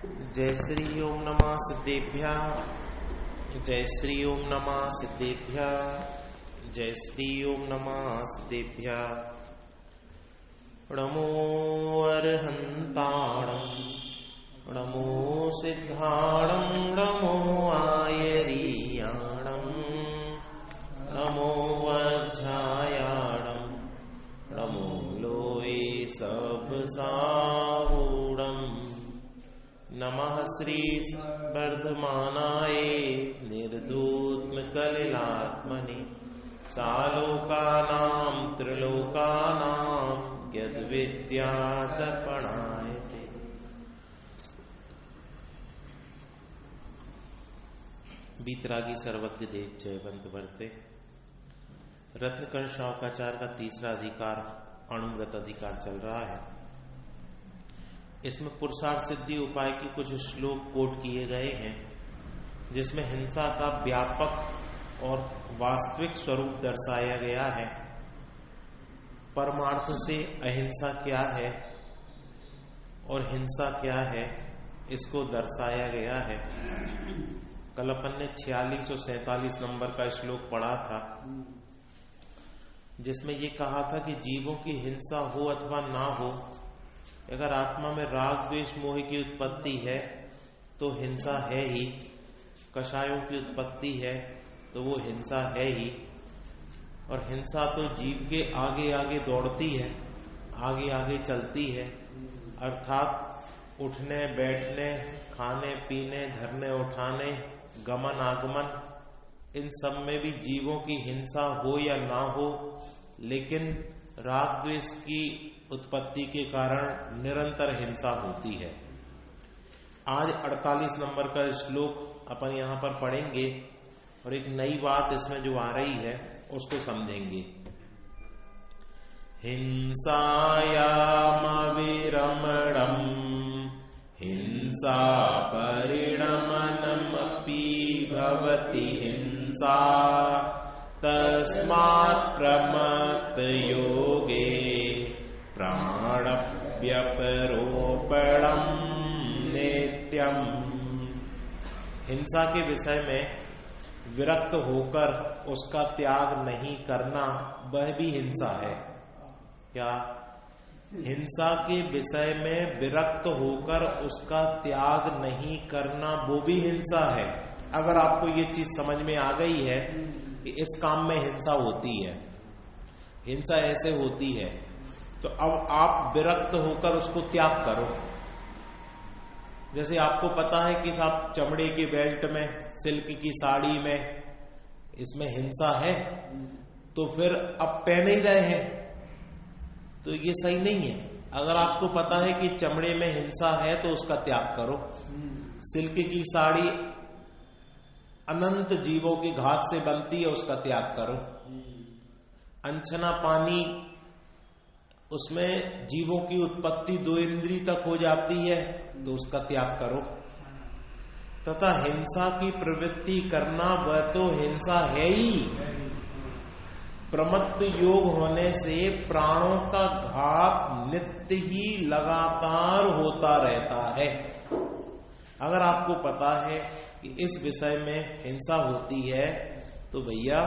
जय श्री ओम नमः सिद्धेभ्यः। जय श्री ओम नमः सिद्धेभ्यः। जय श्री ओम नमः सिद्धेभ्यः। नमो अर्हन्ताणं नमो सिद्धाणं नमो आयरीयाणं नमो वज्रायाणं नमो लोये सबसावूढम् नमः श्री वर्धमानाय निर्धूतकलिलात्मने सालोकानां त्रिलोकानां यद्विद्यादर्पणायते। बीतरागी सर्वज्ञ देव जयवंत वर्ते। रत्नकर्ण शावकाचार्य का तीसरा अधिकार अणुव्रत अधिकार चल रहा है। इसमें पुरुषार्थ सिद्धि उपाय की कुछ श्लोक कोट किए गए हैं, जिसमें हिंसा का व्यापक और वास्तविक स्वरूप दर्शाया गया है। परमार्थ से अहिंसा क्या है और हिंसा क्या है, इसको दर्शाया गया है। कल अपन ने 46 और 47 नंबर का श्लोक पढ़ा था, जिसमें ये कहा था कि जीवों की हिंसा हो अथवा ना हो, अगर आत्मा में राग द्वेष मोह की उत्पत्ति है तो हिंसा है ही। कषायों की उत्पत्ति है तो वो हिंसा है ही। और हिंसा तो जीव के आगे आगे दौड़ती है, आगे आगे चलती है। अर्थात उठने बैठने, खाने पीने, धरने उठाने, गमन आगमन, इन सब में भी जीवों की हिंसा हो या ना हो, लेकिन राग द्वेष की उत्पत्ति के कारण निरंतर हिंसा होती है। आज 48 नंबर का श्लोक अपन यहां पर पढ़ेंगे और एक नई बात इसमें जो आ रही है उसको समझेंगे। हिंसायामविरमणम् हिंसा परिणमनमपि भवति हिंसा तस्मात् प्रमत्त योगे प्राणव्यपरोपणम् नित्यम्। हिंसा के विषय में विरक्त होकर उसका त्याग नहीं करना, वह भी हिंसा है। क्या? हिंसा के विषय में विरक्त होकर उसका त्याग नहीं करना, वो भी हिंसा है। अगर आपको ये चीज समझ में आ गई है कि इस काम में हिंसा होती है, हिंसा ऐसे होती है, तो अब आप विरक्त होकर उसको त्याग करो। जैसे आपको पता है कि साहब चमड़े के बेल्ट में, सिल्क की साड़ी में, इसमें हिंसा है, तो फिर अब पहन ही रहे हैं, तो ये सही नहीं है। अगर आपको पता है कि चमड़े में हिंसा है तो उसका त्याग करो। सिल्क की साड़ी अनंत जीवों की घात से बनती है, उसका त्याग करो। अनछना पानी, उसमें जीवों की उत्पत्ति 2 इंद्री तक हो जाती है, तो उसका त्याग करो। तथा हिंसा की प्रवृत्ति करना, वह तो हिंसा है ही। प्रमत्त योग होने से प्राणों का घात नित्य ही लगातार होता रहता है। अगर आपको पता है कि इस विषय में हिंसा होती है, तो भैया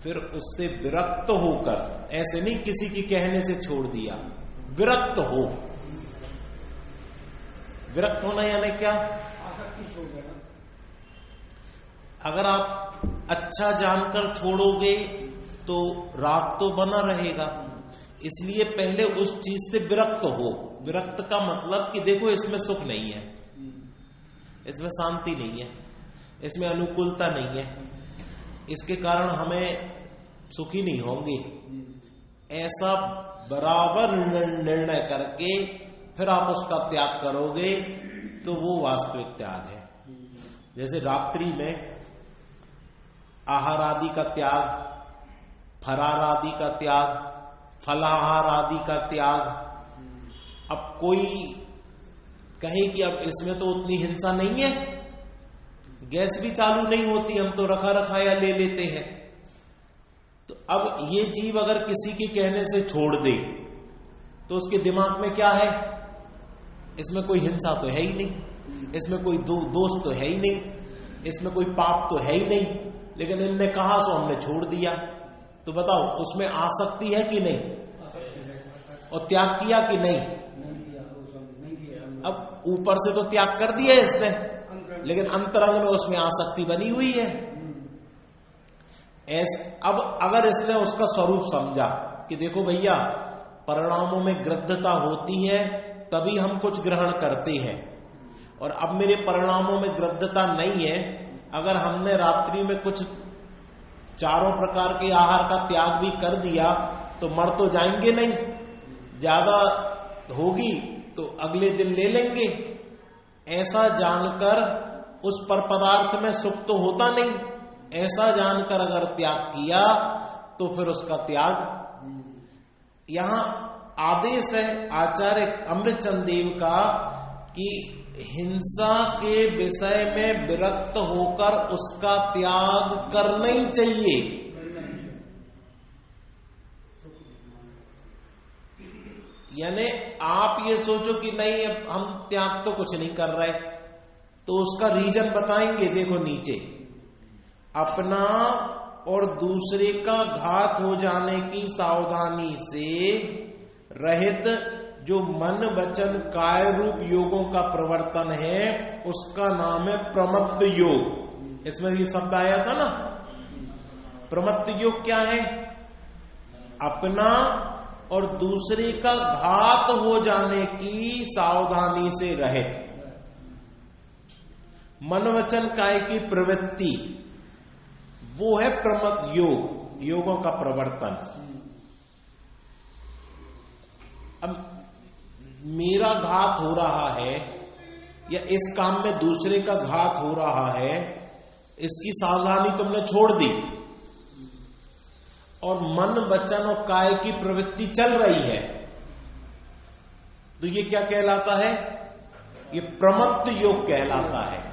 फिर उससे विरक्त होकर, ऐसे नहीं किसी के कहने से छोड़ दिया, विरक्त हो। विरक्त होना यानी क्या? अगर आप अच्छा जानकर छोड़ोगे तो राग तो बना रहेगा, इसलिए पहले उस चीज से विरक्त हो। विरक्त का मतलब कि देखो इसमें सुख नहीं है, इसमें शांति नहीं है, इसमें अनुकूलता नहीं है, इसके कारण हमें सुखी नहीं होंगे। ऐसा बराबर निर्णय करके फिर आप उसका त्याग करोगे तो वो वास्तविक त्याग है। जैसे रात्रि में आहार आदि का त्याग, फरार आदि का त्याग, फलाहार आदि का त्याग। अब कोई कहे कि अब इसमें तो उतनी हिंसा नहीं है, गैस भी चालू नहीं होती, हम तो रखा रखाया ले लेते हैं। तो अब ये जीव अगर किसी के कहने से छोड़ दे तो उसके दिमाग में क्या है? इसमें कोई हिंसा तो है ही नहीं, इसमें कोई दोष तो है ही नहीं, इसमें कोई पाप तो है ही नहीं, लेकिन इनने कहा सो हमने छोड़ दिया। तो बताओ उसमें आसक्ति है कि नहीं, और त्याग किया कि नहीं? अब ऊपर से तो त्याग कर दिया इसने, लेकिन अंतरंग में उसमें आसक्ति बनी हुई है। अब अगर इसने उसका स्वरूप समझा कि देखो भैया परिणामों में गृद्धता होती है तभी हम कुछ ग्रहण करते हैं, और अब मेरे परिणामों में गृद्धता नहीं है, अगर हमने रात्रि में कुछ चारों प्रकार के आहार का त्याग भी कर दिया तो मर तो जाएंगे नहीं, ज्यादा होगी तो अगले दिन ले लेंगे, ऐसा जानकर उस पर पदार्थ में सुख तो होता नहीं, ऐसा जानकर अगर त्याग किया तो फिर उसका त्याग। यहां आदेश है आचार्य अमृतचंद देव का कि हिंसा के विषय में विरक्त होकर उसका त्याग करना ही चाहिए। यानी आप ये सोचो कि नहीं अब हम त्याग तो कुछ नहीं कर रहे, तो उसका रीजन बताएंगे। देखो नीचे, अपना और दूसरे का घात हो जाने की सावधानी से रहित जो मन वचन काय रूप योगों का प्रवर्तन है उसका नाम है प्रमत्त योग। इसमें ये शब्द आया था ना, प्रमत्त योग क्या है? अपना और दूसरे का घात हो जाने की सावधानी से रहित मन वचन काय की प्रवृत्ति, वो है प्रमत्त योग, योगों का प्रवर्तन। अब मेरा घात हो रहा है या इस काम में दूसरे का घात हो रहा है, इसकी सावधानी तुमने छोड़ दी और मन वचन और काय की प्रवृत्ति चल रही है, तो ये क्या कहलाता है? ये प्रमत्त योग कहलाता है।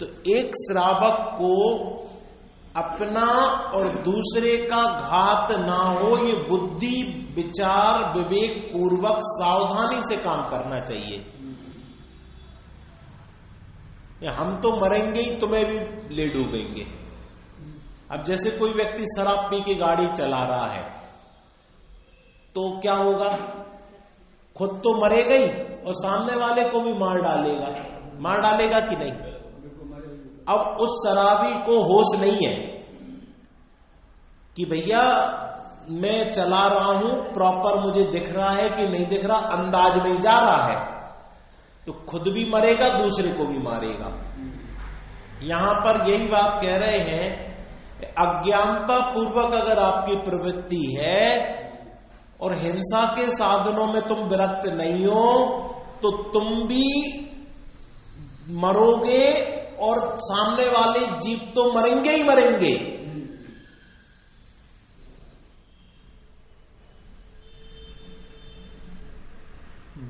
तो एक श्रावक को अपना और दूसरे का घात ना हो, ये बुद्धि विचार विवेक पूर्वक सावधानी से काम करना चाहिए। हम तो मरेंगे ही, तुम्हें भी ले डूबेंगे। अब जैसे कोई व्यक्ति शराब पी के गाड़ी चला रहा है तो क्या होगा? खुद तो मरेगा ही और सामने वाले को भी मार डालेगा कि नहीं? अब उस शराबी को होश नहीं है कि भैया मैं चला रहा हूं, प्रॉपर मुझे दिख रहा है कि नहीं दिख रहा, अंदाज में जा रहा है, तो खुद भी मरेगा दूसरे को भी मारेगा। यहां पर यही बात कह रहे हैं, अज्ञानता पूर्वक अगर आपकी प्रवृत्ति है और हिंसा के साधनों में तुम विरक्त नहीं हो तो तुम भी मरोगे और सामने वाले जीव तो मरेंगे ही मरेंगे।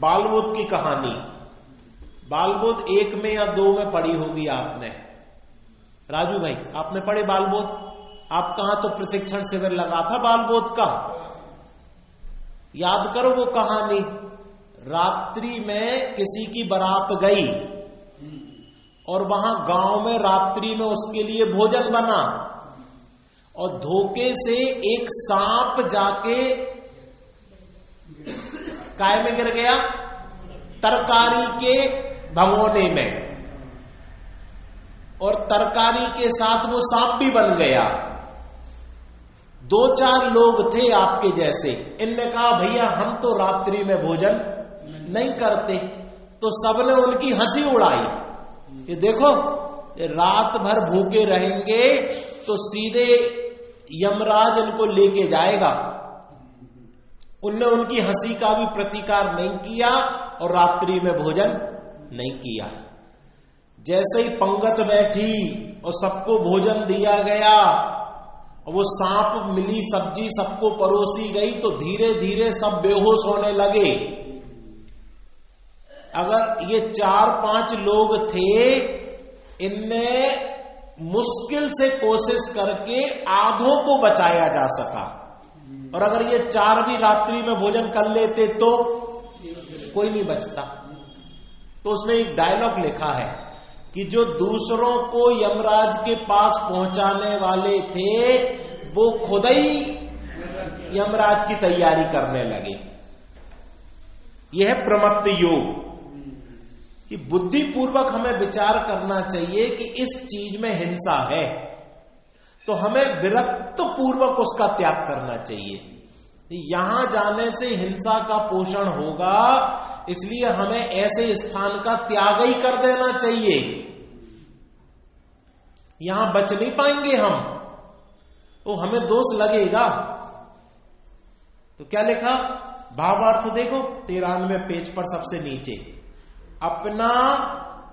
बालबोध की कहानी, बालबोध 1 में या 2 में पढ़ी होगी आपने। राजू भाई आपने पढ़े बालबोध? आप कहां तो प्रशिक्षण शिविर लगा था बालबोध का, याद करो वो कहानी। रात्रि में किसी की बारात गई और वहां गांव में रात्रि में उसके लिए भोजन बना और धोखे से एक सांप जाके काय में गिर गया? तरकारी के भगोने में, और तरकारी के साथ वो सांप भी बन गया। 2-4 लोग थे आपके जैसे, इनने कहा भैया हम तो रात्रि में भोजन नहीं करते, तो सबने उनकी हंसी उड़ाई। ये देखो रात भर भूखे रहेंगे तो सीधे यमराज इनको लेके जाएगा। उनने उनकी हंसी का भी प्रतिकार नहीं किया और रात्रि में भोजन नहीं किया। जैसे ही पंगत बैठी और सबको भोजन दिया गया और वो सांप मिली सब्जी सबको परोसी गई तो धीरे धीरे सब बेहोश होने लगे। अगर ये 4-5 लोग थे, इनने मुश्किल से कोशिश करके आधों को बचाया जा सका, और अगर ये 4 भी रात्रि में भोजन कर लेते तो कोई नहीं बचता। तो उसने एक डायलॉग लिखा है कि जो दूसरों को यमराज के पास पहुंचाने वाले थे वो खुद ही यमराज की तैयारी करने लगे। यह है प्रमत्त योग कि बुद्धिपूर्वक हमें विचार करना चाहिए कि इस चीज में हिंसा है तो हमें विरक्त पूर्वक उसका त्याग करना चाहिए। यहां जाने से हिंसा का पोषण होगा, इसलिए हमें ऐसे स्थान का त्याग ही कर देना चाहिए। यहां बच नहीं पाएंगे हम, तो हमें दोष लगेगा। तो क्या लिखा, भावार्थ देखो 93 पेज पर सबसे नीचे, अपना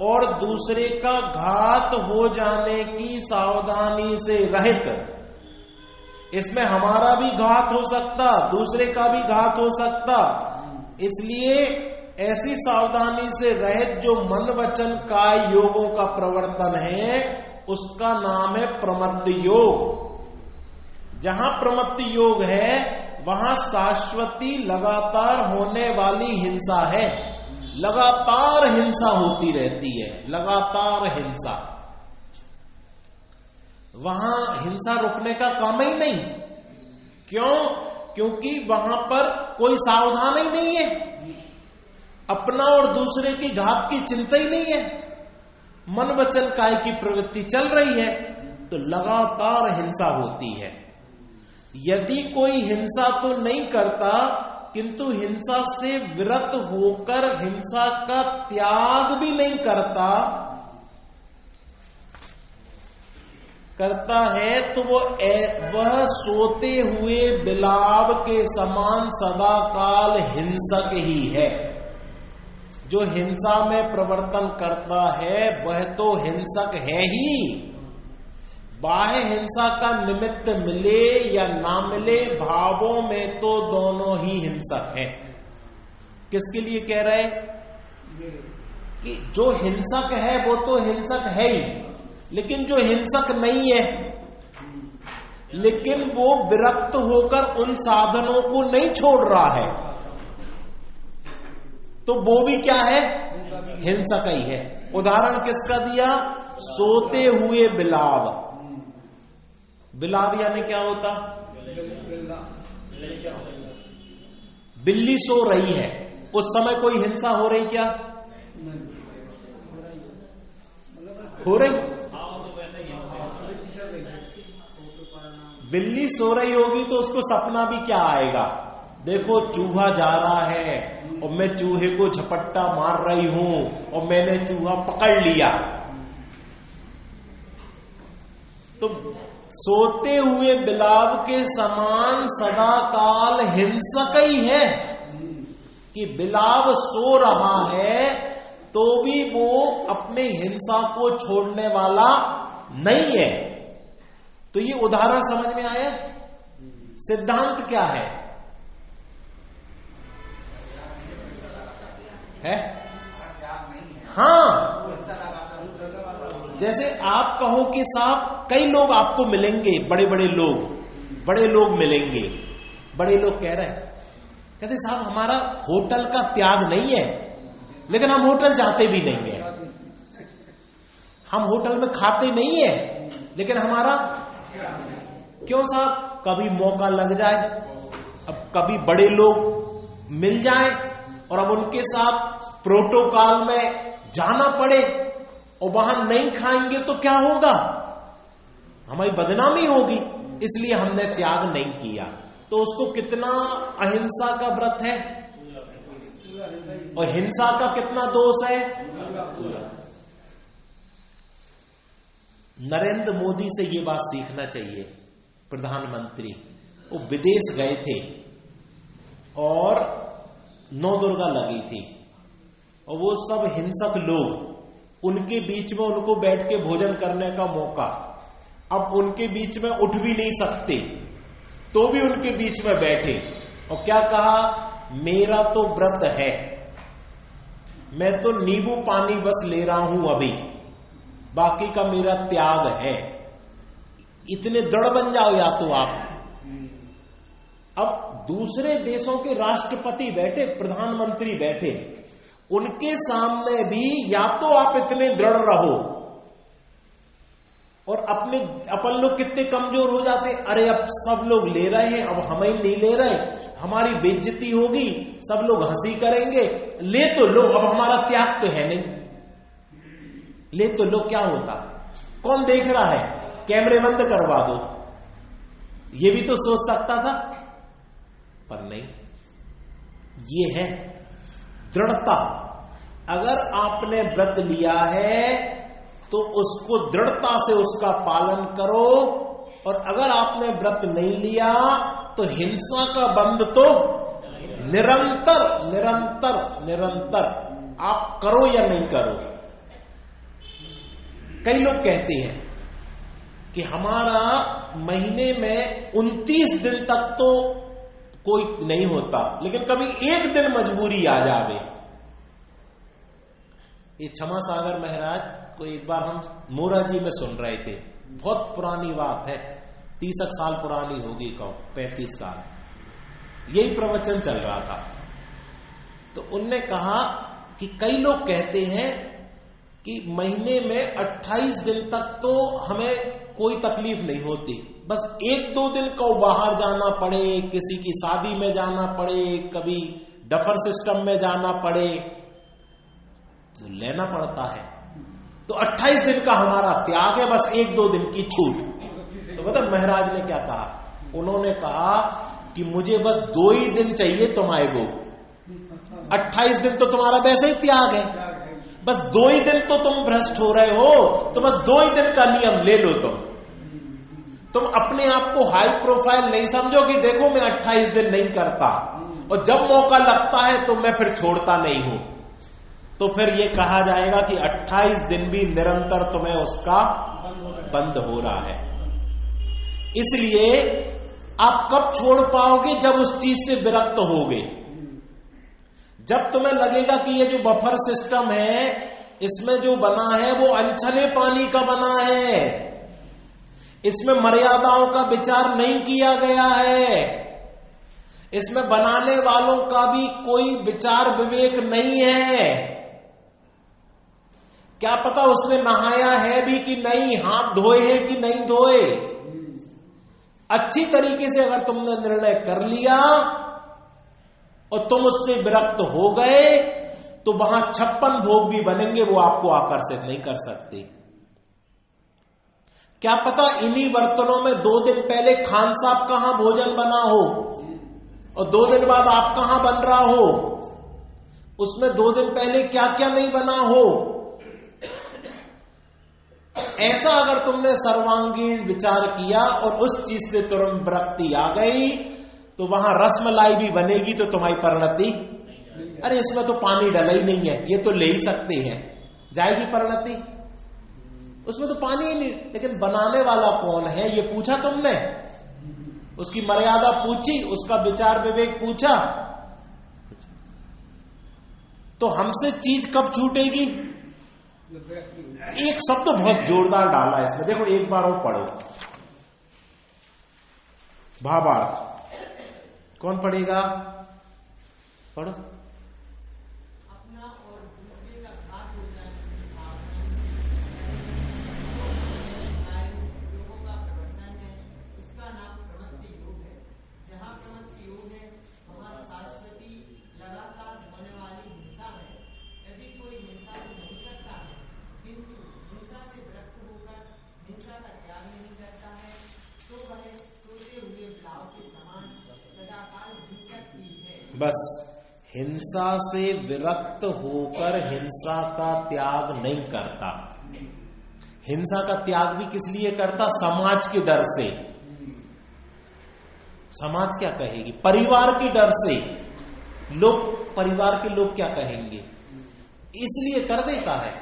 और दूसरे का घात हो जाने की सावधानी से रहित। इसमें हमारा भी घात हो सकता, दूसरे का भी घात हो सकता, इसलिए ऐसी सावधानी से रहित जो मन वचन काय योगों का प्रवर्तन है उसका नाम है प्रमत्त योग। जहां प्रमत्त योग है वहां शाश्वती लगातार होने वाली हिंसा है। लगातार हिंसा होती रहती है, लगातार हिंसा। वहां हिंसा रुकने का काम ही नहीं। क्यों? क्योंकि वहां पर कोई सावधान ही नहीं है, अपना और दूसरे की घात की चिंता ही नहीं है, मन वचन काय की प्रवृत्ति चल रही है, तो लगातार हिंसा होती है। यदि कोई हिंसा तो नहीं करता किंतु हिंसा से विरत होकर हिंसा का त्याग भी नहीं करता है तो वह सोते हुए बिलाव के समान सदाकाल हिंसक ही है। जो हिंसा में प्रवर्तन करता है वह तो हिंसक है ही। बाह्य हिंसा का निमित्त मिले या ना मिले, भावों में तो दोनों ही हिंसक है। किसके लिए कह रहे कि जो हिंसक है वो तो हिंसक है ही, लेकिन जो हिंसक नहीं है लेकिन वो विरक्त होकर उन साधनों को नहीं छोड़ रहा है, तो वो भी क्या है? हिंसक ही है। उदाहरण किसका दिया? सोते हुए बिलाव। बिलाव यानी क्या होता? बिल्ली सो रही है, उस समय कोई हिंसा हो रही क्या? हो रही। बिल्ली सो रही होगी तो उसको सपना भी क्या आएगा? देखो चूहा जा रहा है और मैं चूहे को झपट्टा मार रही हूं और मैंने चूहा पकड़ लिया। तो सोते हुए बिलाव के समान सदाकाल हिंसक ही है कि बिलाव सो रहा है तो भी वो अपने हिंसा को छोड़ने वाला नहीं है। तो ये उदाहरण समझ में आया? सिद्धांत क्या है? हाँ, जैसे आप कहो कि साहब कई लोग आपको मिलेंगे, बड़े बड़े लोग मिलेंगे। बड़े लोग कह रहे हैं, कहते साहब हमारा होटल का त्याग नहीं है, लेकिन हम होटल जाते भी नहीं है। हम होटल में खाते नहीं है, लेकिन हमारा क्यों साहब? कभी मौका लग जाए, अब कभी बड़े लोग मिल जाए और अब उनके साथ प्रोटोकॉल में जाना पड़े और वहां नहीं खाएंगे तो क्या होगा? हमारी बदनामी होगी, इसलिए हमने त्याग नहीं किया। तो उसको कितना अहिंसा का व्रत है और हिंसा का कितना दोष है? नरेंद्र मोदी से ये बात सीखना चाहिए। प्रधानमंत्री वो विदेश गए थे और नवदुर्गा लगी थी और वो सब हिंसक लोग, उनके बीच में उनको बैठ के भोजन करने का मौका, अब उनके बीच में उठ भी नहीं सकते तो भी उनके बीच में बैठे और क्या कहा? मेरा तो व्रत है, मैं तो नींबू पानी बस ले रहा हूं अभी, बाकी का मेरा त्याग है। इतने दृढ़ बन जाओ या तो आप। अब दूसरे देशों के राष्ट्रपति बैठे, प्रधानमंत्री बैठे, उनके सामने भी या तो आप इतने दृढ़ रहो, और अपन लोग कितने कमजोर हो जाते, अरे अब सब लोग ले रहे हैं, अब हम ही नहीं ले रहे, हमारी बेइज्जती होगी, सब लोग हंसी करेंगे, ले तो लो, अब हमारा त्याग तो है नहीं, ले तो लो, क्या होता, कौन देख रहा है, कैमरे बंद करवा दो, ये भी तो सोच सकता था, पर नहीं। ये है दृढ़ता। अगर आपने व्रत लिया है तो उसको दृढ़ता से उसका पालन करो, और अगर आपने व्रत नहीं लिया तो हिंसा का बंध तो निरंतर निरंतर निरंतर आप करो या नहीं करो। कई लोग कहते हैं कि हमारा महीने में 29 दिन तक तो कोई नहीं होता, लेकिन कभी एक दिन मजबूरी आ जावे। ये क्षमा सागर महाराज को एक बार हम मोरा जी में सुन रहे थे, बहुत पुरानी बात है, 30 साल पुरानी होगी, कहो 35 साल, यही प्रवचन चल रहा था। तो उनने कहा कि कई लोग कहते हैं कि महीने में 28 दिन तक तो हमें कोई तकलीफ नहीं होती, बस 1-2 दिन को बाहर जाना पड़े, किसी की शादी में जाना पड़े, कभी डफर सिस्टम में जाना पड़े तो लेना पड़ता है, तो 28 दिन का हमारा त्याग है, बस 1-2 दिन की छूट। तो पता महाराज ने क्या कहा, उन्होंने कहा कि मुझे बस 2 ही दिन चाहिए तुम्हारे को, 28 दिन तो तुम्हारा वैसे ही त्याग है, बस 2 ही दिन तो तुम भ्रष्ट हो रहे हो, तो बस 2 ही दिन का नियम ले लो। तुम अपने आप को हाई प्रोफाइल नहीं समझो कि देखो मैं 28 दिन नहीं करता, और जब मौका लगता है तो मैं फिर छोड़ता नहीं हूं, तो फिर ये कहा जाएगा कि 28 दिन भी निरंतर तुम्हें उसका बंद हो रहा है। इसलिए आप कब छोड़ पाओगे, जब उस चीज से विरक्त होगे, जब तुम्हें लगेगा कि ये जो बफर सिस्टम है इसमें जो बना है वो अनछने पानी का बना है, इसमें मर्यादाओं का विचार नहीं किया गया है, इसमें बनाने वालों का भी कोई विचार विवेक नहीं है, क्या पता उसने नहाया है भी कि नहीं, हाथ धोए हैं कि नहीं धोए। अच्छी तरीके से अगर तुमने निर्णय कर लिया और तुम उससे विरक्त हो गए तो वहां 56 भोग भी बनेंगे, वो आपको आकर्षित नहीं कर सकते। क्या पता इन्हीं बर्तनों में 2 दिन पहले खान साहब कहां भोजन बना हो और 2 दिन बाद आप कहां बन रहा हो, उसमें 2 दिन पहले क्या क्या नहीं बना हो। ऐसा अगर तुमने सर्वांगीण विचार किया और उस चीज से तुरंत विरक्ति आ गई तो वहां रसमलाई भी बनेगी तो तुम्हारी परिणति, अरे इसमें तो पानी डला ही नहीं है, ये तो ले ही सकते हैं, जाएगी परिणति, उसमें तो पानी ही नहीं। लेकिन बनाने वाला कौन है ये पूछा तुमने, उसकी मर्यादा पूछी, उसका विचार विवेक पूछा, तो हमसे चीज कब छूटेगी। एक शब्द तो बहुत जोरदार डाला है इसमें, देखो एक बार और पढ़ो, भावार्थ कौन पढ़ेगा, पढ़ो। अपना और दूसरे का घात हो जाए, योगों का प्रवर्तन है, इसका नाम प्रवृत्ति योग है। जहाँ प्रवृत्ति योग है वहाँ शाश्वती लगातार होने वाली हिंसा है। यदि कोई हिंसा को नहीं करता है किंतु हिंसा से विरक्त होकर हिंसा का त्याग नहीं करता है तो वह सोते हुए ब्लाव के समान सदाकाल हिंसक ही है। बस हिंसा से विरक्त होकर हिंसा का त्याग नहीं करता। हिंसा का त्याग भी किस लिए करता, समाज के डर से। समाज क्या कहेगी, परिवार के डर से, लोग परिवार के लोग क्या कहेंगे, इसलिए कर देता है।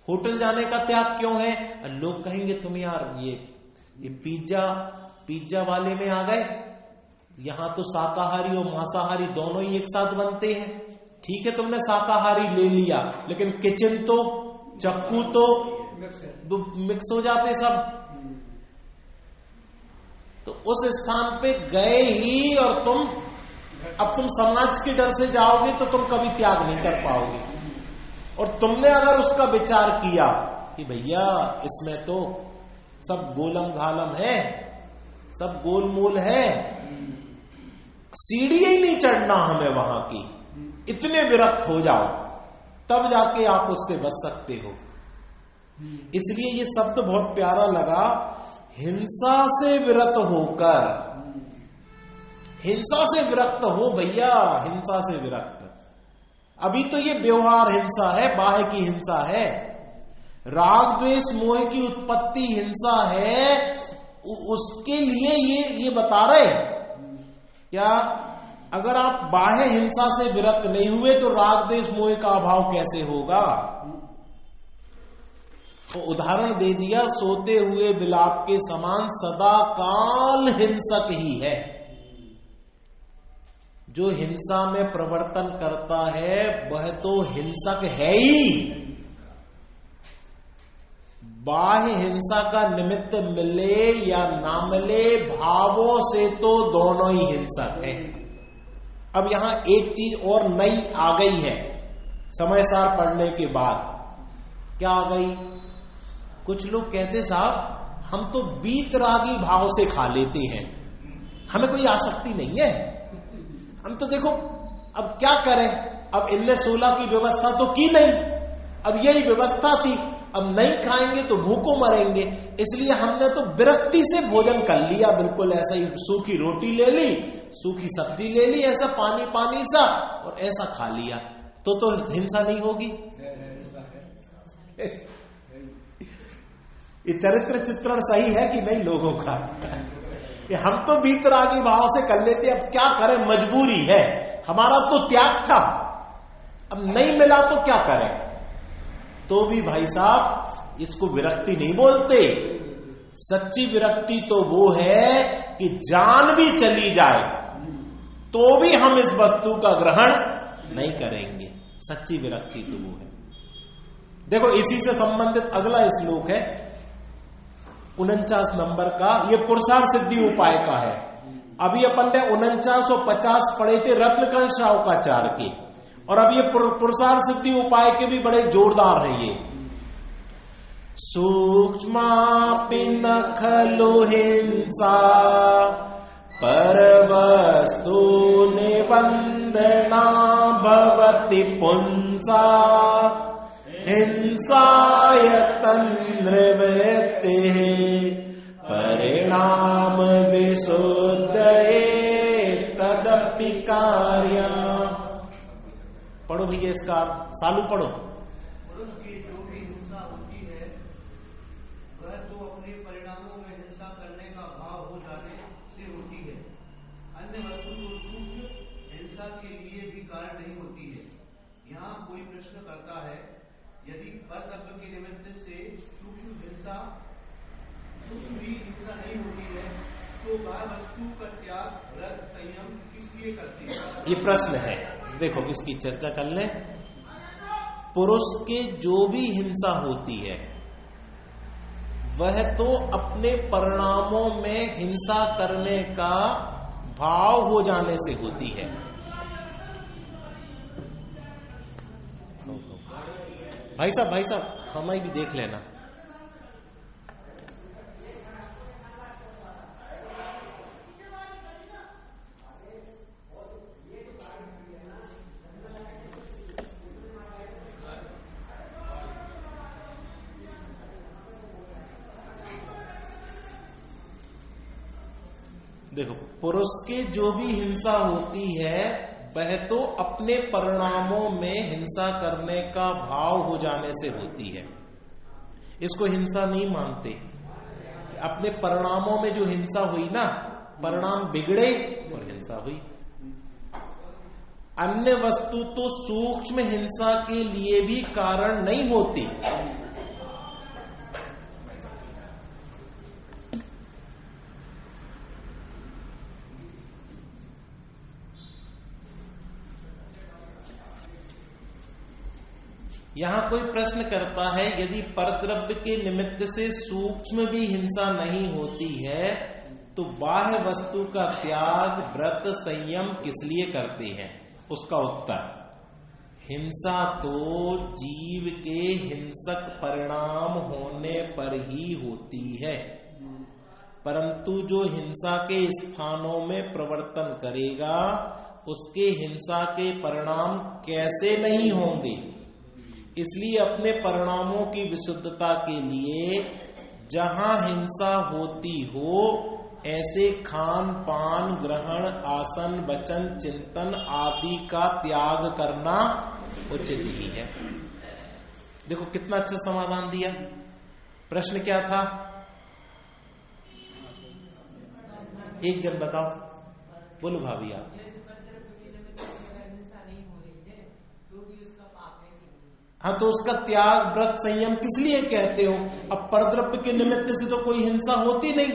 होटल जाने का त्याग क्यों है, लोग कहेंगे तुम यार ये पिज्जा वाले में आ गए, यहां तो शाकाहारी और मांसाहारी दोनों ही एक साथ बनते हैं। ठीक है तुमने शाकाहारी ले लिया, लेकिन किचन तो, चक्कू तो मिक्स हो जाते सब। तो उस स्थान पे गए ही और अब तुम समाज के डर से जाओगे तो तुम कभी त्याग नहीं कर पाओगे। और तुमने अगर उसका विचार किया कि भैया इसमें तो सब गोलम घालम है, सब गोलमोल है, सीढ़ी ही नहीं चढ़ना हमें वहां की, इतने विरक्त हो जाओ, तब जाके आप उससे बच सकते हो। इसलिए ये शब्द बहुत प्यारा लगा, हिंसा से विरत होकर। हिंसा से विरक्त हो भैया, हिंसा से विरक्त। अभी तो ये व्यवहार हिंसा है, बाह्य की हिंसा है। राग द्वेष मोह की उत्पत्ति हिंसा है, उसके लिए ये बता रहे क्या, अगर आप बाह्य हिंसा से विरक्त नहीं हुए तो राग द्वेष मोह का अभाव कैसे होगा। तो उदाहरण दे दिया, सोते हुए बिलाप के समान सदा काल हिंसक ही है। जो हिंसा में प्रवर्तन करता है वह तो हिंसक है ही। बाह्य हिंसा का निमित्त मिले या ना मिले, भावों से तो दोनों ही हिंसक है। अब यहां एक चीज और नई आ गई है समयसार पढ़ने के बाद। क्या आ गई? कुछ लोग कहते साहब हम तो बीतरागी भाव से खा लेते हैं, हमें कोई आसक्ति नहीं है, हम तो देखो अब क्या करें, अब इनने 16 की व्यवस्था तो की नहीं, अब यही व्यवस्था थी, अब नहीं खाएंगे तो भूखों मरेंगे, इसलिए हमने तो विरक्ति से भोजन कर लिया। बिल्कुल ऐसा ही, सूखी रोटी ले ली, सूखी सब्जी ले ली, ऐसा पानी पानी सा, और ऐसा खा लिया, तो हिंसा नहीं होगी। ये चरित्र चित्रण सही है कि नहीं लोगों का? ये हम तो बीतरागी भाव से कर लेते, अब क्या करें, मजबूरी है, हमारा तो त्याग था, अब नहीं मिला तो क्या करें। तो भी भाई साहब इसको विरक्ति नहीं बोलते। सच्ची विरक्ति तो वो है कि जान भी चली जाए तो भी हम इस वस्तु का ग्रहण नहीं करेंगे। सच्ची विरक्ति तो वो है। देखो इसी से संबंधित अगला श्लोक है 49 नंबर का, ये पुरुषार्थ सिद्धि उपाय का है। अभी अपन ने 49 और 50 पढ़े थे रत्नकर्ण शावकाचार्य के, और अब ये पुरुषार्थ सिद्धि उपाय के भी बड़े जोरदार हैं ये। सूक्ष्मापि न खलु हिंसा परवस्तु निबंधना भवति पुंसा हिंसाय तन्निवृत्तिः परिणाम विशुद्धये तदपि कार्यम्। पढ़ो भैया इसका अर्थ, सालू पढ़ो। पुरुष की जो भी हिंसा होती है वह तो अपने परिणामों में हिंसा करने का भाव हो जाने से होती है, अन्य वस्तु को सूक्ष्म हिंसा के लिए भी कारण नहीं होती है। यहाँ कोई प्रश्न करता है, यदि परतत्व के निमित्त से सूक्ष्म भी हिंसा नहीं होती है तो बाह्य वस्तु का त्याग, व्रत, संयम किस लिए करते हैं? ये प्रश्न है, देखो इसकी चर्चा कर लें। पुरुष के जो भी हिंसा होती है वह तो अपने परिणामों में हिंसा करने का भाव हो जाने से होती है। भाई साहब हमारी भी देख लेना। देखो पुरुष के जो भी हिंसा होती है वह तो अपने परिणामों में हिंसा करने का भाव हो जाने से होती है। इसको हिंसा नहीं मानते। अपने परिणामों में जो हिंसा हुई ना, परिणाम बिगड़े और हिंसा हुई। अन्य वस्तु तो सूक्ष्म हिंसा के लिए भी कारण नहीं होती। यहां कोई प्रश्न करता है, यदि परद्रव्य के निमित्त से सूक्ष्म भी हिंसा नहीं होती है तो बाह्य वस्तु का त्याग व्रत संयम किस लिए करते हैं? उसका उत्तर, हिंसा तो जीव के हिंसक परिणाम होने पर ही होती है, परंतु जो हिंसा के स्थानों में प्रवर्तन करेगा उसके हिंसा के परिणाम कैसे नहीं होंगे। इसलिए अपने परिणामों की विशुद्धता के लिए जहां हिंसा होती हो ऐसे खान पान ग्रहण आसन वचन चिंतन आदि का त्याग करना उचित ही है। देखो कितना अच्छा समाधान दिया। प्रश्न क्या था? एक जन बताओ, बोलो भाभी आप। हाँ, तो उसका त्याग व्रत संयम किस लिए कहते हो? अब परद्रव्य के निमित्त से तो कोई हिंसा होती नहीं,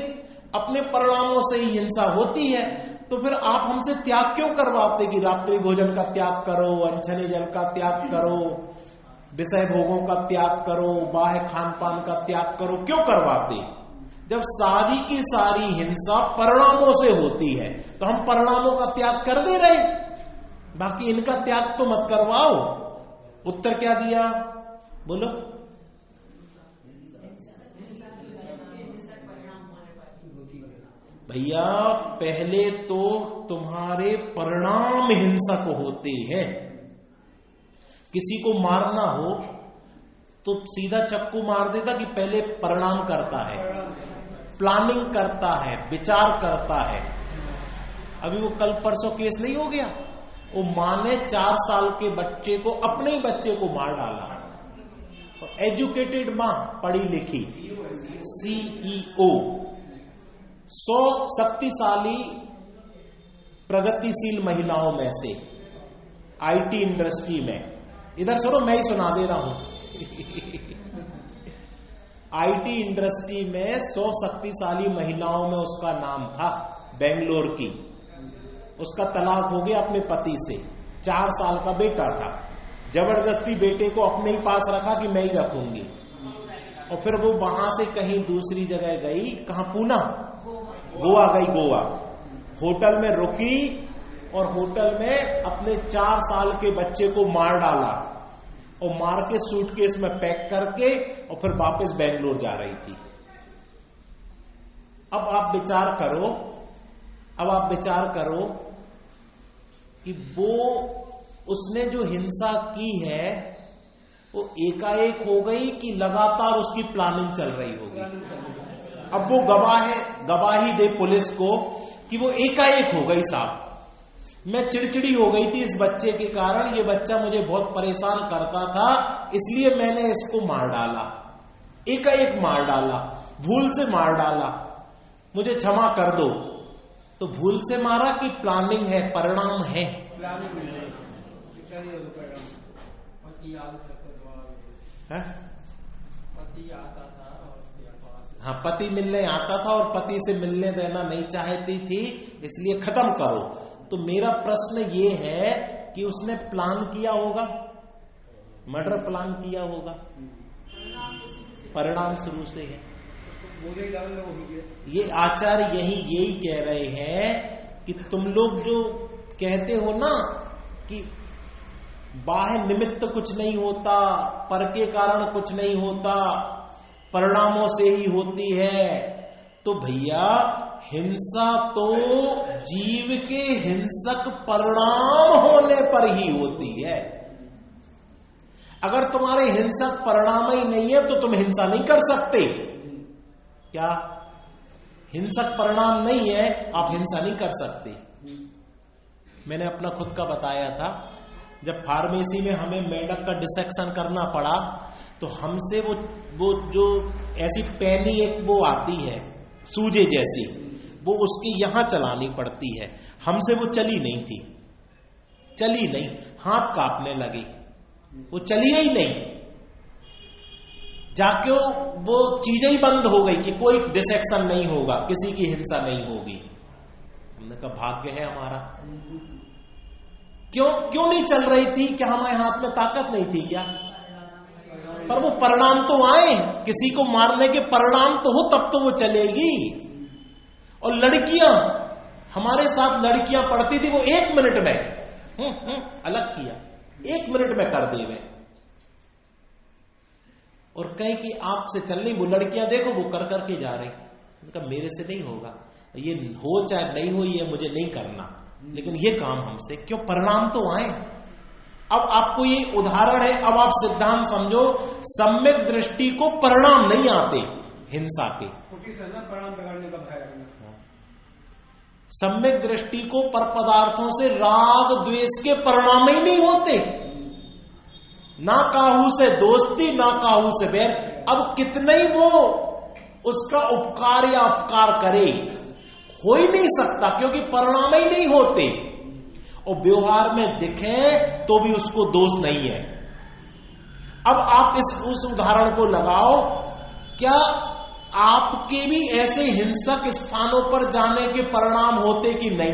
अपने परिणामों से ही हिंसा होती है। तो फिर आप हमसे त्याग क्यों करवाते कि रात्रि भोजन का त्याग करो, अनछने जल का त्याग करो, विषय भोगों का त्याग करो, बाह्य खान पान का त्याग करो? क्यों करवाते? जब सारी की सारी हिंसा परिणामों से होती है तो हम परिणामों का त्याग कर दे रहे, बाकी इनका त्याग तो मत करवाओ। उत्तर क्या दिया बोलो? भैया पहले तो तुम्हारे परिणाम हिंसक होते हैं। किसी को मारना हो तो सीधा चक्कू मार देता कि पहले परिणाम करता है, प्लानिंग करता है, विचार करता है। अभी वो कल परसों केस नहीं हो गया, वो मां ने 4 साल के बच्चे को, अपने ही बच्चे को मार डाला। और एजुकेटेड मां, पढ़ी लिखी, CEO, 100 शक्तिशाली प्रगतिशील महिलाओं में से, IT इंडस्ट्री में। इधर सुनो, मैं ही सुना दे रहा हूं। IT इंडस्ट्री में 100 शक्तिशाली महिलाओं में उसका नाम था, बेंगलोर की। उसका तलाक हो गया अपने पति से, 4 साल का बेटा था। जबरदस्ती बेटे को अपने ही पास रखा कि मैं ही रखूंगी। और फिर वो वहां से कहीं दूसरी जगह गई, कहां? पूना, गोवा गई। गोवा होटल में रुकी और होटल में अपने 4 साल के बच्चे को मार डाला और मार के सूटकेस में पैक करके और फिर वापस बेंगलोर जा रही थी। अब आप विचार करो कि वो उसने जो हिंसा की है वो एकाएक हो गई कि लगातार उसकी प्लानिंग चल रही होगी। अब वो गवाही दे पुलिस को कि वो एकाएक हो गई। साहब, मैं चिड़चिड़ी हो गई थी इस बच्चे के कारण, ये बच्चा मुझे बहुत परेशान करता था, इसलिए मैंने इसको मार डाला, एकाएक मार डाला, भूल से मार डाला, मुझे क्षमा कर दो। तो भूल से मारा कि प्लानिंग है, परिणाम है? हाँ, पति मिलने आता था और पति से मिलने देना नहीं चाहती थी, इसलिए खत्म करो। तो मेरा प्रश्न ये है कि उसने प्लान किया होगा, मर्डर प्लान किया होगा, परिणाम शुरू से है। ये आचार्य यही कह रहे हैं कि तुम लोग जो कहते हो ना कि बाह्य निमित्त कुछ नहीं होता, पर के कारण कुछ नहीं होता, परिणामों से ही होती है, तो भैया हिंसा तो जीव के हिंसक परिणाम होने पर ही होती है। अगर तुम्हारे हिंसक परिणाम ही नहीं है तो तुम हिंसा नहीं कर सकते। क्या? हिंसक परिणाम नहीं है, आप हिंसा नहीं कर सकते। मैंने अपना खुद का बताया था, जब फार्मेसी में हमें मेंढक का डिसेक्शन करना पड़ा तो हमसे वो जो ऐसी पैनी एक वो आती है सूजे जैसी, वो उसकी यहां चलानी पड़ती है, हमसे वो चली नहीं, हाथ कांपने लगी, वो चली ही नहीं, जाके वो चीजें ही बंद हो गई कि कोई डिसेक्शन नहीं होगा, किसी की हिंसा नहीं होगी। हमने कहा भाग्य है हमारा। क्यों नहीं चल रही थी? क्या हमारे हाथ में ताकत नहीं थी क्या? पर वो परिणाम तो आए, किसी को मारने के परिणाम तो हो तब तो वो चलेगी। और लड़कियां, हमारे साथ लड़कियां पढ़ती थी, वो 1 मिनट में अलग किया, 1 मिनट में कर दे वे। और कहीं कि आपसे चल नहीं, वो लड़कियां देखो वो कर करके जा रही, उनका मेरे से नहीं होगा, ये हो चाहे नहीं हो, ये मुझे नहीं करना, लेकिन ये काम हमसे क्यों, परिणाम तो आए। अब आपको ये उदाहरण है, अब आप सिद्धांत समझो, सम्यक दृष्टि को परिणाम नहीं आते हिंसा के, परिणाम बिगाड़ने का भय। सम्यक दृष्टि को पर पदार्थों से राग द्वेष के परिणाम ही नहीं होते, ना काहू से दोस्ती ना काहू से बैर। अब कितने ही वो उसका उपकार या अपकार करे, हो ही नहीं सकता, क्योंकि परिणाम ही नहीं होते, और व्यवहार में दिखे तो भी उसको दोष नहीं है। अब आप उस उदाहरण को लगाओ, क्या आपके भी ऐसे हिंसक स्थानों पर जाने के परिणाम होते कि नहीं?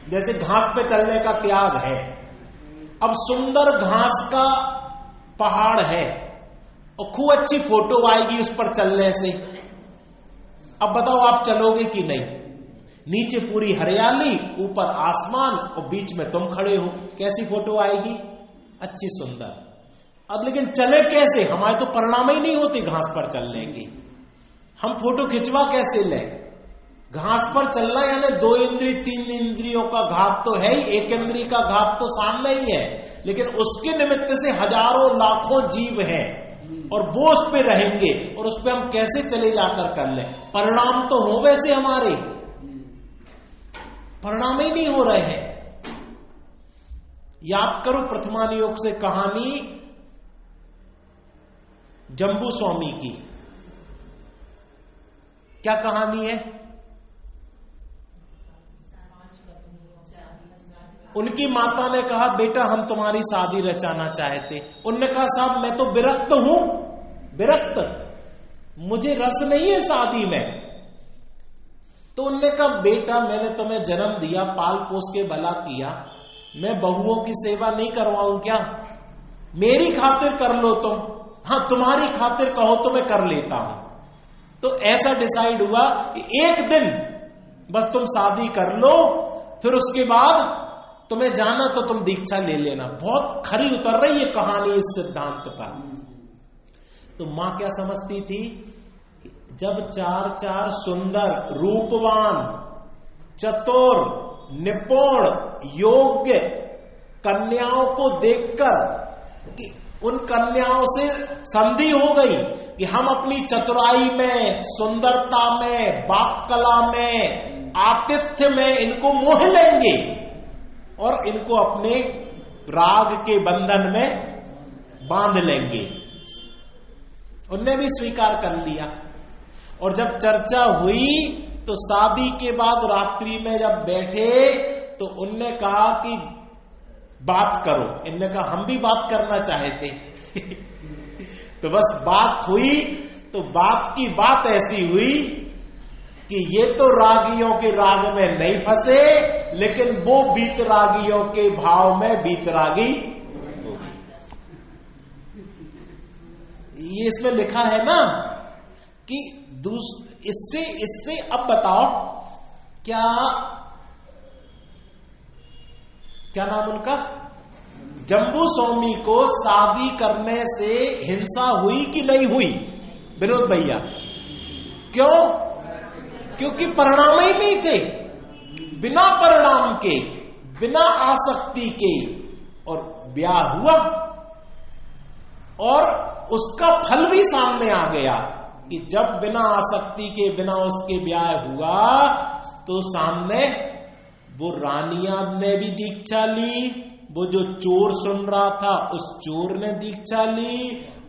जैसे घास पे चलने का त्याग है, अब सुंदर घास का पहाड़ है और खूब अच्छी फोटो आएगी उस पर चलने से, अब बताओ आप चलोगे कि नहीं? नीचे पूरी हरियाली, ऊपर आसमान और बीच में तुम खड़े हो, कैसी फोटो आएगी? अच्छी सुंदर। अब लेकिन चले कैसे? हमारे तो परिणाम ही नहीं होते घास पर चलने की, हम फोटो खिंचवा कैसे लें? घास पर चलना यानी 2 इंद्रिय 3 इंद्रियों का घात तो है ही, 1 इंद्रिय का घात तो सामने ही है, लेकिन उसके निमित्त से हजारों लाखों जीव हैं और वो उस पे रहेंगे, और उस पे हम कैसे चले जाकर कर लें? परिणाम तो हो वैसे, हमारे परिणाम ही नहीं हो रहे हैं। याद करो प्रथमान योग से कहानी जम्बू स्वामी की, क्या कहानी है? उनकी माता ने कहा बेटा हम तुम्हारी शादी रचाना चाहते। उनने कहा साहब मैं तो विरक्त हूं, विरक्त, मुझे रस नहीं है शादी में। तो उनने कहा बेटा मैंने तुम्हें जन्म दिया, पाल पोस के भला किया, मैं बहुओं की सेवा नहीं करवाऊं क्या? मेरी खातिर कर लो तुम, हाँ तुम्हारी खातिर कहो तो मैं कर लेता हूं। तो ऐसा डिसाइड हुआ कि एक दिन बस तुम शादी कर लो, फिर उसके बाद तुम्हें जाना तो तुम दीक्षा ले लेना। बहुत खरी उतर रही है कहानी इस सिद्धांत पर। तो मां क्या समझती थी? जब 4 सुंदर, रूपवान, चतुर, निपुण, योग्य कन्याओं को देखकर कि उन कन्याओं से संधि हो गई कि हम अपनी चतुराई में, सुंदरता में, वाक कला में, आतिथ्य में इनको मोह लेंगे और इनको अपने राग के बंधन में बांध लेंगे। उनने भी स्वीकार कर लिया। और जब चर्चा हुई तो शादी के बाद रात्रि में जब बैठे तो उनने कहा कि बात करो। इनने कहा हम भी बात करना चाहते। तो बस बात हुई, तो बात की बात ऐसी हुई कि ये तो रागियों के राग में नहीं फंसे, लेकिन वो बीतरागियों के भाव में बीतरागी होगी। ये इसमें लिखा है ना कि इससे अब बताओ क्या नाम उनका, जम्बू स्वामी को शादी करने से हिंसा हुई कि नहीं हुई? विनोद भैया क्यों? क्योंकि परिणाम ही नहीं थे। बिना परिणाम के, बिना आसक्ति के, और ब्याह हुआ और उसका फल भी सामने आ गया कि जब बिना आसक्ति के, बिना उसके ब्याह हुआ तो सामने वो रानियां ने भी दीक्षा ली, वो जो चोर सुन रहा था उस चोर ने दीक्षा ली,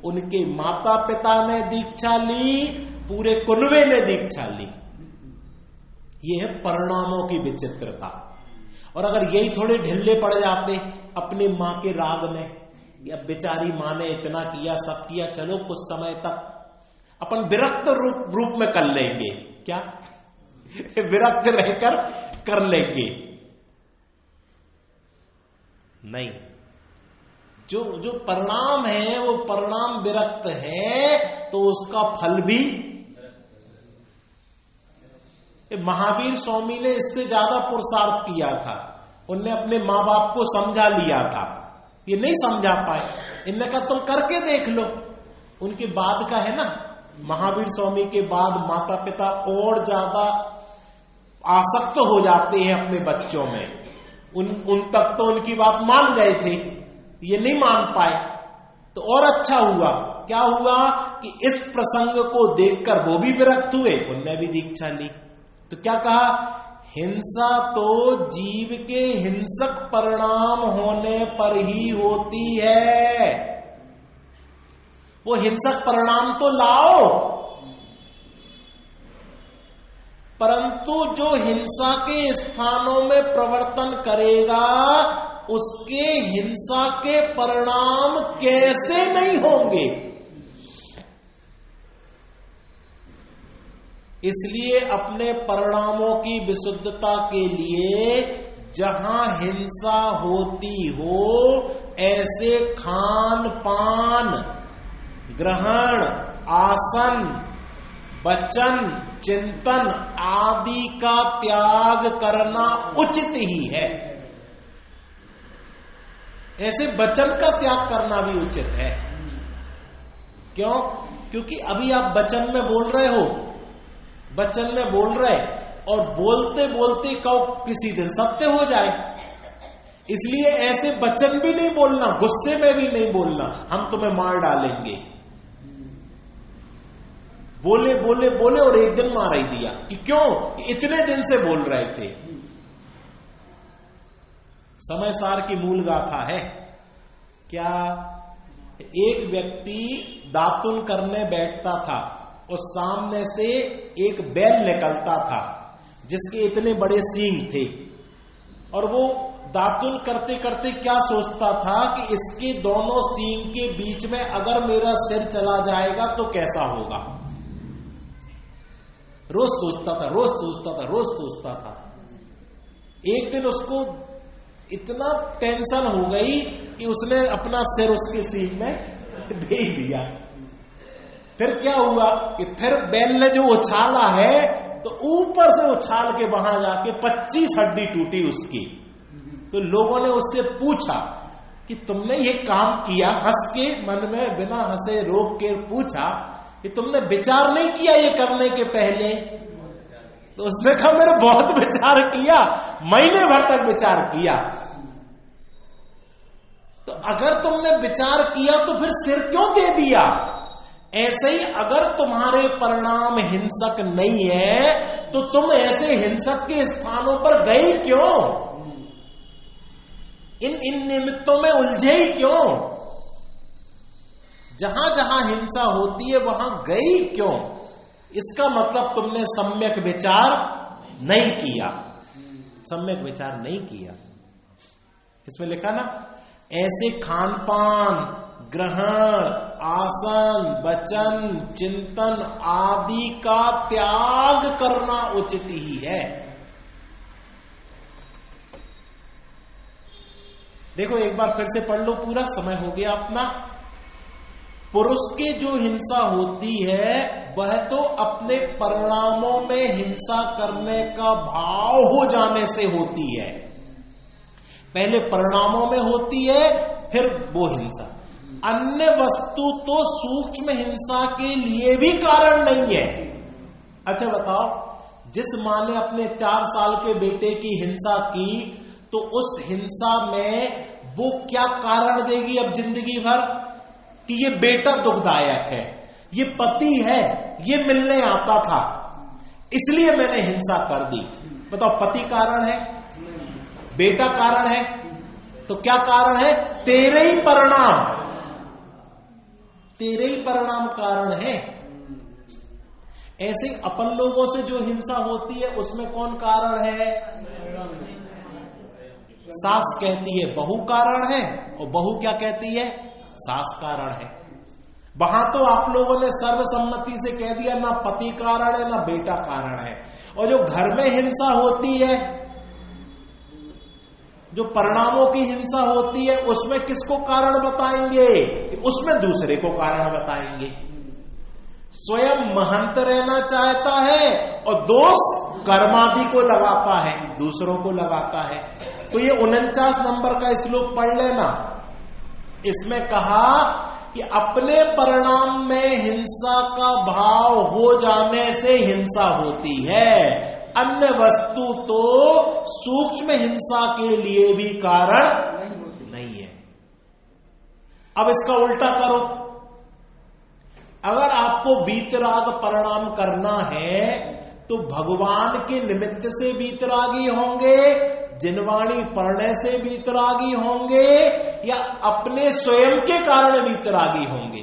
उनके माता पिता ने दीक्षा ली, पूरे कुनबे ने दीक्षा ली। ये है परिणामों की विचित्रता। और अगर यही थोड़े ढिल्ले पड़ जाते अपनी मां के राग में, या बेचारी मां ने इतना किया, सब किया, चलो कुछ समय तक अपन विरक्त रूप में कर लेंगे, क्या विरक्त रहकर कर लेंगे? नहीं, जो परिणाम है वो परिणाम विरक्त है, तो उसका फल भी महावीर स्वामी ने इससे ज्यादा पुरुषार्थ किया था। उनने अपने माँ बाप को समझा लिया था, ये नहीं समझा पाए। इनने कहा तुम करके देख लो। उनके बाद का है ना, महावीर स्वामी के बाद माता पिता और ज्यादा आसक्त हो जाते हैं अपने बच्चों में। उन तक तो उनकी बात मान गए थे, ये नहीं मान पाए। तो और अच्छा हुआ, क्या हुआ कि इस प्रसंग को देखकर वो भी विरक्त हुए, उनने भी दीक्षा ली। तो क्या कहा, हिंसा तो जीव के हिंसक परिणाम होने पर ही होती है। वो हिंसक परिणाम तो लाओ, परंतु जो हिंसा के स्थानों में प्रवर्तन करेगा उसके हिंसा के परिणाम कैसे नहीं होंगे। इसलिए अपने परिणामों की विशुद्धता के लिए जहां हिंसा होती हो ऐसे खान पान, ग्रहण, आसन, वचन, चिंतन आदि का त्याग करना उचित ही है। ऐसे वचन का त्याग करना भी उचित है। क्यों? क्योंकि अभी आप वचन में बोल रहे हो, वचन में बोल रहे और बोलते बोलते कहो किसी दिन सत्य हो जाए, इसलिए ऐसे वचन भी नहीं बोलना, गुस्से में भी नहीं बोलना, हम तुम्हें मार डालेंगे। बोले बोले बोले और एक दिन मार ही दिया। कि क्यों? इतने दिन से बोल रहे थे। समय सार की मूल गाथा है क्या? एक व्यक्ति दातुन करने बैठता था और सामने से एक बैल निकलता था जिसके इतने बड़े सींग थे, और वो दातुन करते करते क्या सोचता था कि इसके दोनों सींग के बीच में अगर मेरा सिर चला जाएगा तो कैसा होगा। रोज सोचता था, रोज सोचता था, रोज सोचता था। एक दिन उसको इतना टेंशन हो गई कि उसने अपना सिर उसके सींग में दे दिया। फिर क्या हुआ कि फिर बैल ने जो उछाला है तो ऊपर से उछाल के वहां जाके 25 हड्डी टूटी उसकी। तो लोगों ने उससे पूछा कि तुमने ये काम किया, हंस के मन में बिना हंसे रोक के पूछा कि तुमने विचार नहीं किया ये करने के पहले? तो उसने कहा मैंने बहुत विचार किया, महीने भर तक विचार किया। तो अगर तुमने विचार किया तो फिर सिर क्यों दे दिया? ऐसे ही अगर तुम्हारे परिणाम हिंसक नहीं है तो तुम ऐसे हिंसक के स्थानों पर गए क्यों? इन निमित्तों में उलझे ही क्यों? जहां जहां हिंसा होती है वहां गई क्यों? इसका मतलब तुमने सम्यक विचार नहीं किया। सम्यक विचार नहीं किया। इसमें लिखा ना, ऐसे खान पान, ग्रहण, आसन, वचन, चिंतन आदि का त्याग करना उचित ही है। देखो एक बार फिर से पढ़ लो पूरा, समय हो गया अपना। पुरुष के जो हिंसा होती है वह तो अपने परिणामों में हिंसा करने का भाव हो जाने से होती है। पहले परिणामों में होती है, फिर वो हिंसा। अन्य वस्तु तो सूक्ष्म हिंसा के लिए भी कारण नहीं है। अच्छा बताओ, जिस मां ने अपने 4 साल के बेटे की हिंसा की तो उस हिंसा में वो क्या कारण देगी अब जिंदगी भर कि ये बेटा दुखदायक है, ये पति है, ये मिलने आता था इसलिए मैंने हिंसा कर दी। बताओ, पति कारण है, बेटा कारण है, तो क्या कारण है? तेरे ही परिणाम, तेरे ही परिणाम कारण है। ऐसे अपन लोगों से जो हिंसा होती है उसमें कौन कारण है? सास कहती है बहू कारण है, और बहू क्या कहती है? सास कारण है। वहां तो आप लोगों ने सर्वसम्मति से कह दिया ना पति कारण है ना बेटा कारण है। और जो घर में हिंसा होती है, जो परिणामों की हिंसा होती है, उसमें किसको कारण बताएंगे? उसमें दूसरे को कारण बताएंगे। स्वयं महंत रहना चाहता है और दोष कर्मादि को लगाता है, दूसरों को लगाता है। तो ये 49 नंबर का श्लोक पढ़ लेना। इसमें कहा कि अपने परिणाम में हिंसा का भाव हो जाने से हिंसा होती है, अन्य वस्तु तो सूक्ष्म हिंसा के लिए भी कारण नहीं है। अब इसका उल्टा करो, अगर आपको वीतराग परिणाम करना है तो भगवान के निमित्त से वीतरागी होंगे, जिनवाणी पढ़ने से वीतरागी होंगे, या अपने स्वयं के कारण वीतरागी होंगे।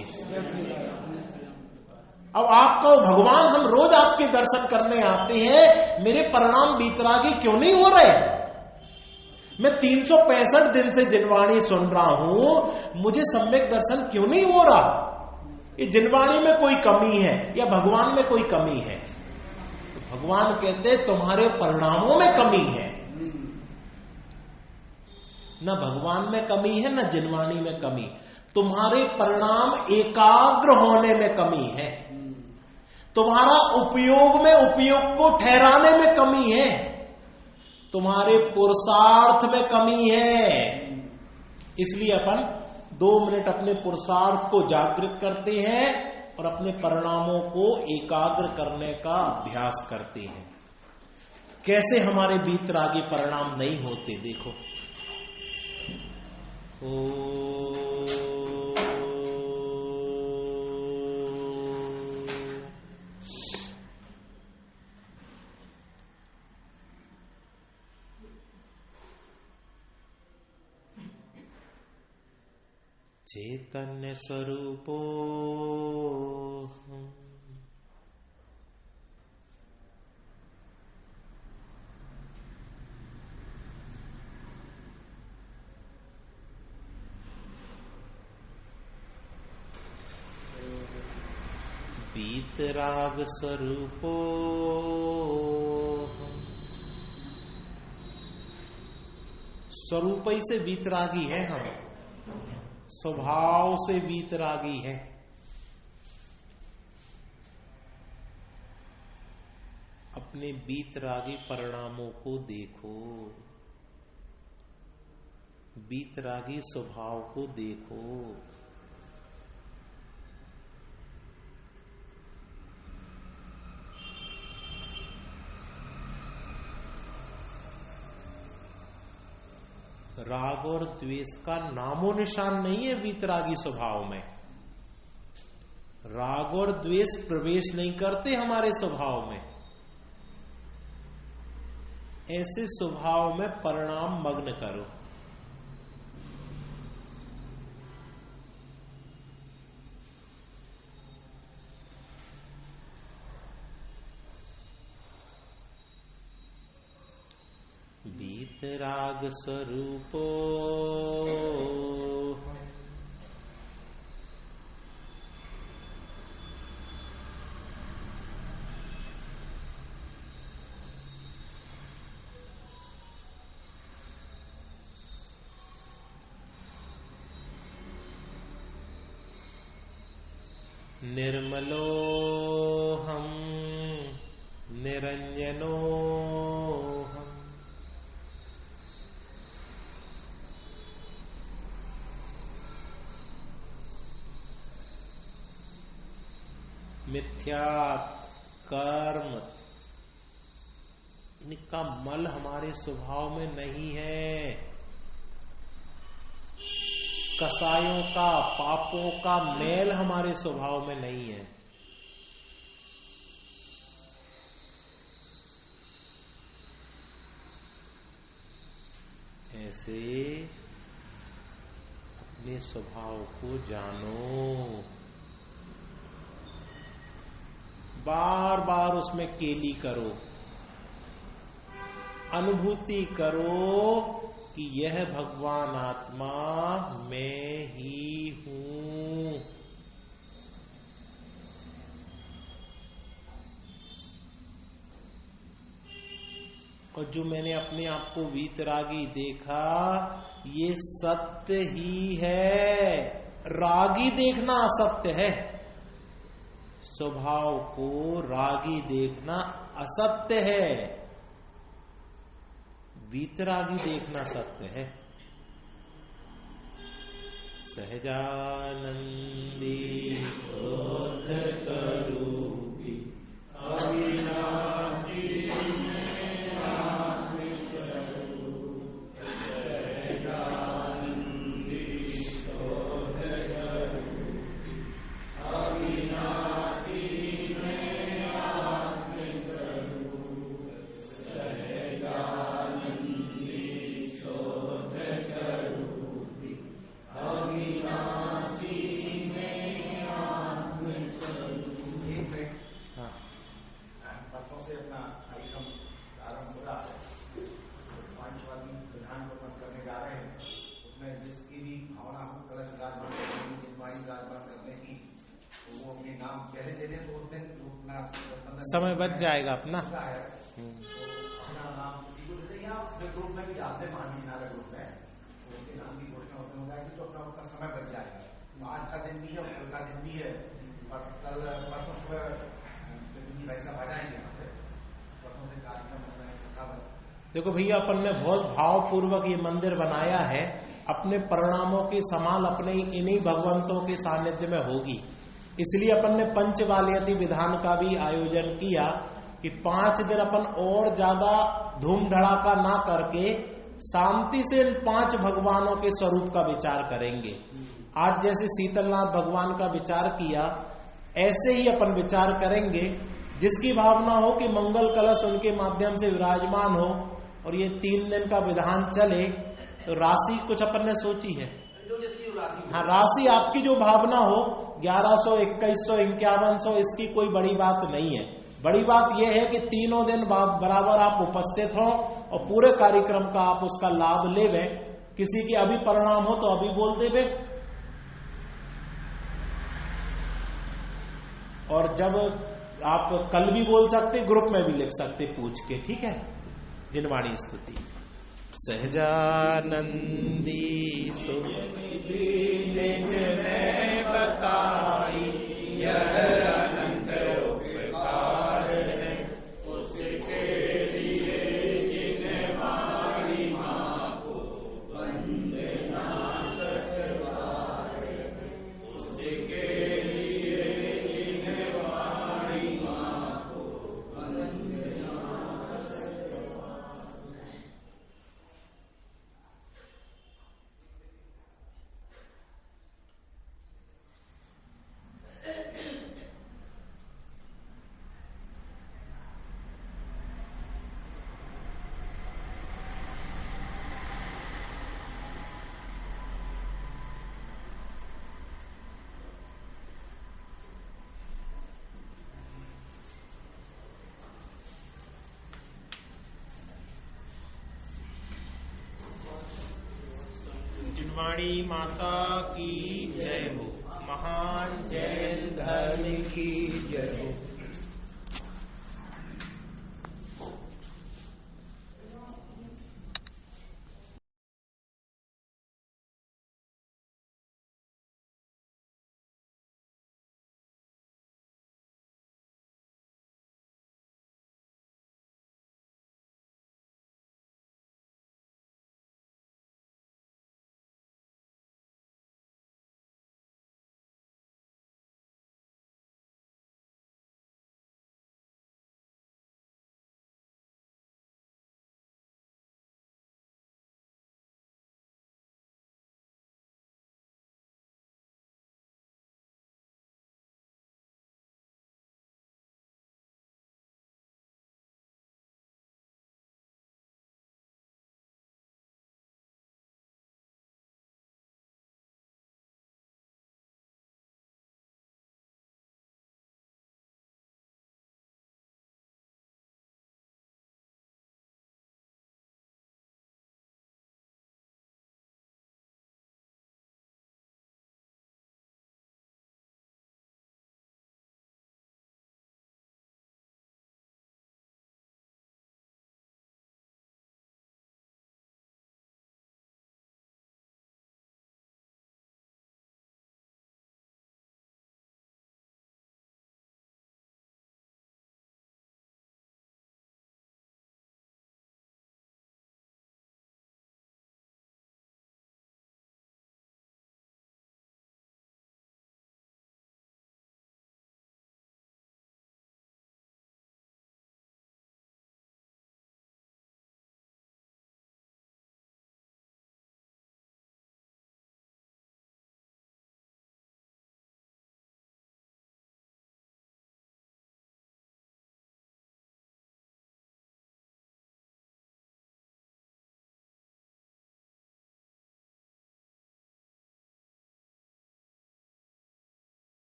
अब आप कहो भगवान हम रोज आपके दर्शन करने आते हैं, मेरे परिणाम वीतरागी क्यों नहीं हो रहे? मैं 365 दिन से जिनवाणी सुन रहा हूं, मुझे सम्यक दर्शन क्यों नहीं हो रहा? ये जिनवाणी में कोई कमी है या भगवान में कोई कमी है? तो भगवान कहते तुम्हारे परिणामों में कमी है, न भगवान में कमी है न जिनवाणी में कमी, तुम्हारे परिणाम एकाग्र होने में कमी है, तुम्हारा उपयोग में उपयोग को ठहराने में कमी है, तुम्हारे पुरुषार्थ में कमी है। इसलिए अपन 2 मिनट अपने पुरुषार्थ को जागृत करते हैं और अपने परिणामों को एकाग्र करने का अभ्यास करते हैं। कैसे हमारे वीतरागी परिणाम नहीं होते देखो। चैतन्य स्वरूपो वीतराग स्वरूपो स्वरूप ही से वीतरागी है, हम स्वभाव से वीतरागी है। अपने वीतरागी परिणामों को देखो, वीतरागी स्वभाव को देखो। राग और द्वेष का नामो निशान नहीं है वीतरागी स्वभाव में। राग और द्वेष प्रवेश नहीं करते हमारे स्वभाव में। ऐसे स्वभाव में परिणाम मग्न करो। वीतराग स्वरूपो निर्मलो हम निरंजनो मिथ्यात् कर्म इनका मल हमारे स्वभाव में नहीं है। कसायों का, पापों का मैल हमारे स्वभाव में नहीं है। ऐसे अपने स्वभाव को जानो, बार बार उसमें केली करो, अनुभूति करो कि यह भगवान आत्मा मैं ही हूं। और जो मैंने अपने आप को वीतरागी देखा, ये सत्य ही है। रागी देखना असत्य है, स्वभाव को रागी देखना असत्य है, वीतरागी देखना सत्य है। सहजानंदी शुद्ध स्वरूपी अविनाशी समय बच जाएगा अपना। समय बच जाएगा। आज का दिन भी है, कल का दिन भी है, और कल परसों सुबह भाई साहब आ जाएंगे यहाँ पे, परसों से कार्यक्रम होना है। देखो भैया, अपन ने बहुत भावपूर्वक ये मंदिर बनाया है, अपने परिणामों की संभाल अपने इन्हीं भगवंतों के सानिध्य में होगी। इसलिए अपन ने पंचवालियती विधान का भी आयोजन किया कि 5 दिन अपन और ज्यादा धूम धड़ाका ना करके शांति से इन 5 भगवानों के स्वरूप का विचार करेंगे। आज जैसे शीतलनाथ भगवान का विचार किया, ऐसे ही अपन विचार करेंगे, जिसकी भावना हो कि मंगल कलश उनके माध्यम से विराजमान हो और ये 3 दिन का विधान चले। तो राशि कुछ अपन ने सोची है, हाँ, राशि आपकी जो भावना हो, 1100, 2100, 5100, इसकी कोई बड़ी बात नहीं है। बड़ी बात यह है कि तीनों दिन बराबर आप उपस्थित हो और पूरे कार्यक्रम का आप उसका लाभ लेवे। किसी की अभी परिणाम हो तो अभी बोल देवे, और जब आप कल भी बोल सकते, ग्रुप में भी लिख सकते पूछ के, ठीक है। जिनवाणी स्तुति। सहजानंदी सुनिधि निज ने बताई, यह अनंत उपकार है उसके लिए जिनवाणी मां को वंदना सतवार, उसके लिए जिनवाणी मां को वंदना सतवार। जिनवाणी माता की जय हो।